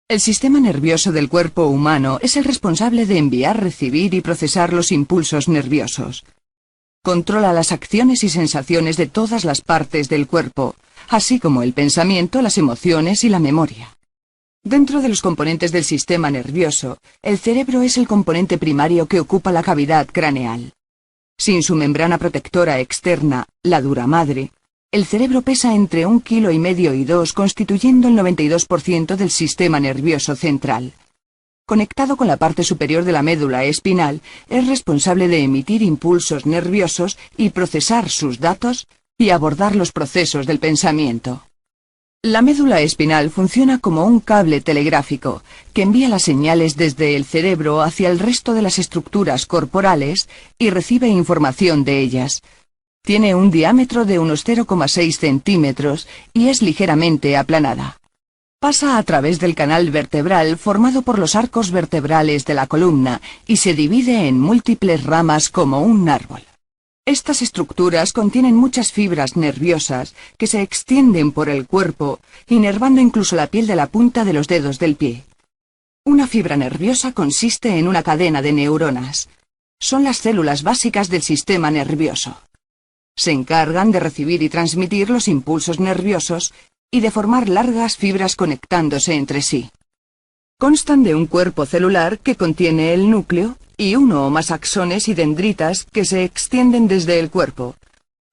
El sistema nervioso del cuerpo humano es el responsable de enviar, recibir y procesar los impulsos nerviosos. Controla las acciones y sensaciones de todas las partes del cuerpo, así como el pensamiento, las emociones y la memoria. Dentro de los componentes del sistema nervioso, el cerebro es el componente primario que ocupa la cavidad craneal. Sin su membrana protectora externa, la dura madre, el cerebro pesa entre 1,5 kg y 2, constituyendo el 92% del sistema nervioso central. Conectado con la parte superior de la médula espinal, es responsable de emitir impulsos nerviosos y procesar sus datos y abordar los procesos del pensamiento. La médula espinal funciona como un cable telegráfico que envía las señales desde el cerebro hacia el resto de las estructuras corporales y recibe información de ellas. Tiene un diámetro de unos 0,6 centímetros y es ligeramente aplanada. Pasa a través del canal vertebral formado por los arcos vertebrales de la columna y se divide en múltiples ramas como un árbol. Estas estructuras contienen muchas fibras nerviosas que se extienden por el cuerpo, inervando incluso la piel de la punta de los dedos del pie. Una fibra nerviosa consiste en una cadena de neuronas. Son las células básicas del sistema nervioso. Se encargan de recibir y transmitir los impulsos nerviosos y de formar largas fibras conectándose entre sí. Constan de un cuerpo celular que contiene el núcleo y uno o más axones y dendritas que se extienden desde el cuerpo.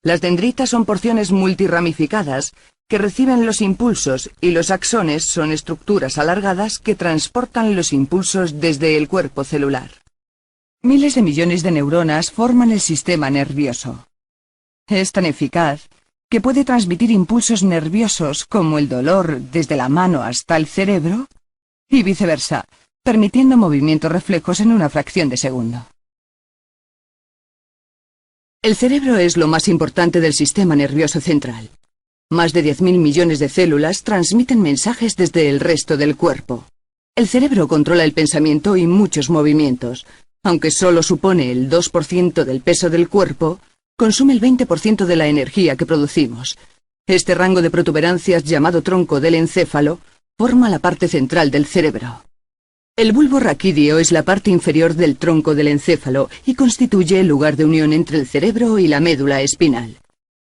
Las dendritas son porciones multiramificadas que reciben los impulsos y los axones son estructuras alargadas que transportan los impulsos desde el cuerpo celular. Miles de millones de neuronas forman el sistema nervioso. Es tan eficaz que puede transmitir impulsos nerviosos como el dolor desde la mano hasta el cerebro y viceversa, permitiendo movimientos reflejos en una fracción de segundo. El cerebro es lo más importante del sistema nervioso central. Más de 10.000 millones de células transmiten mensajes desde el resto del cuerpo. El cerebro controla el pensamiento y muchos movimientos. Aunque solo supone el 2% del peso del cuerpo, consume el 20% de la energía que producimos. Este rango de protuberancias, llamado tronco del encéfalo, forma la parte central del cerebro. El bulbo raquídeo es la parte inferior del tronco del encéfalo y constituye el lugar de unión entre el cerebro y la médula espinal.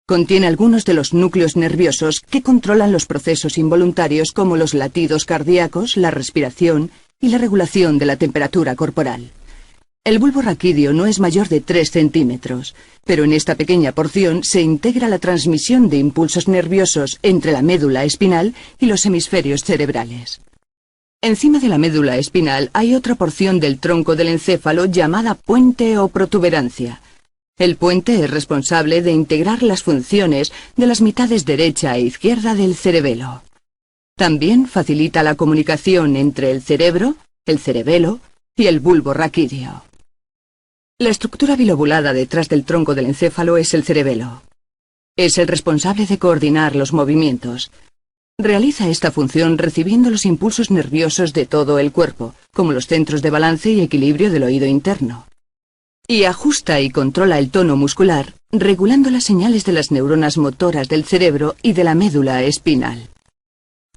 Contiene algunos de los núcleos nerviosos que controlan los procesos involuntarios como los latidos cardíacos, la respiración y la regulación de la temperatura corporal. El bulbo raquídeo no es mayor de 3 centímetros, pero en esta pequeña porción se integra la transmisión de impulsos nerviosos entre la médula espinal y los hemisferios cerebrales. Encima de la médula espinal hay otra porción del tronco del encéfalo llamada puente o protuberancia. El puente es responsable de integrar las funciones de las mitades derecha e izquierda del cerebelo. También facilita la comunicación entre el cerebro, el cerebelo y el bulbo raquídeo. La estructura bilobulada detrás del tronco del encéfalo es el cerebelo. Es el responsable de coordinar los movimientos. Realiza esta función recibiendo los impulsos nerviosos de todo el cuerpo, como los centros de balance y equilibrio del oído interno. Y ajusta y controla el tono muscular, regulando las señales de las neuronas motoras del cerebro y de la médula espinal.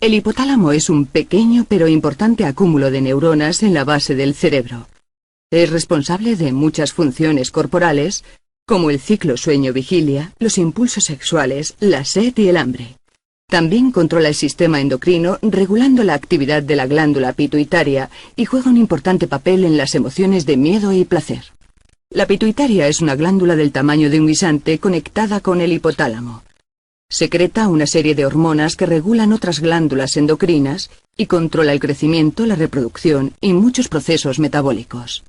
El hipotálamo es un pequeño pero importante acúmulo de neuronas en la base del cerebro. Es responsable de muchas funciones corporales, como el ciclo sueño-vigilia, los impulsos sexuales, la sed y el hambre. También controla el sistema endocrino, regulando la actividad de la glándula pituitaria y juega un importante papel en las emociones de miedo y placer. La pituitaria es una glándula del tamaño de un guisante conectada con el hipotálamo. Secreta una serie de hormonas que regulan otras glándulas endocrinas y controla el crecimiento, la reproducción y muchos procesos metabólicos.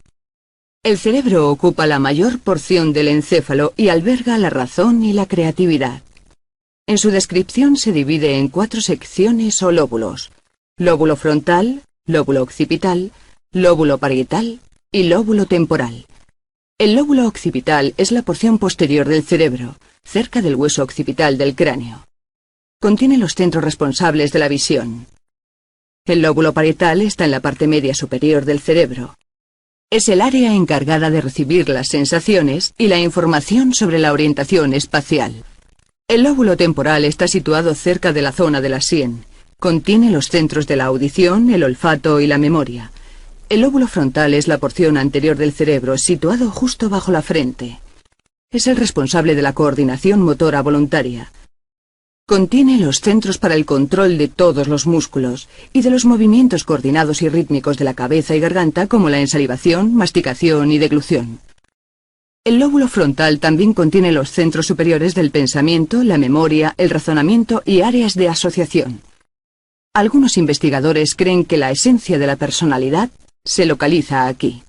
El cerebro ocupa la mayor porción del encéfalo y alberga la razón y la creatividad. En su descripción se divide en 4 secciones o lóbulos: lóbulo frontal, lóbulo occipital, lóbulo parietal y lóbulo temporal. El lóbulo occipital es la porción posterior del cerebro, cerca del hueso occipital del cráneo. Contiene los centros responsables de la visión. El lóbulo parietal está en la parte media superior del cerebro. Es el área encargada de recibir las sensaciones y la información sobre la orientación espacial. El lóbulo temporal está situado cerca de la zona de la sien Contiene los centros de la audición, el olfato y la memoria. El lóbulo frontal es la porción anterior del cerebro, situado justo bajo la frente. Es el responsable de la coordinación motora voluntaria. Contiene los centros para el control de todos los músculos y de los movimientos coordinados y rítmicos de la cabeza y garganta, como la ensalivación, masticación y deglución. El lóbulo frontal también contiene los centros superiores del pensamiento, la memoria, el razonamiento y áreas de asociación. Algunos investigadores creen que la esencia de la personalidad se localiza aquí.